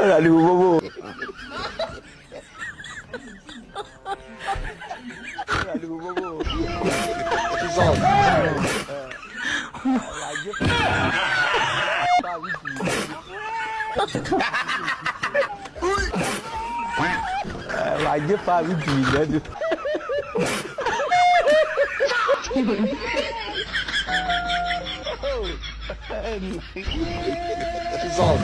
Aduh, bobo. Aduh, bobo. Pisau. Lagi. Lagi Pak Bibi aduh. Pisau.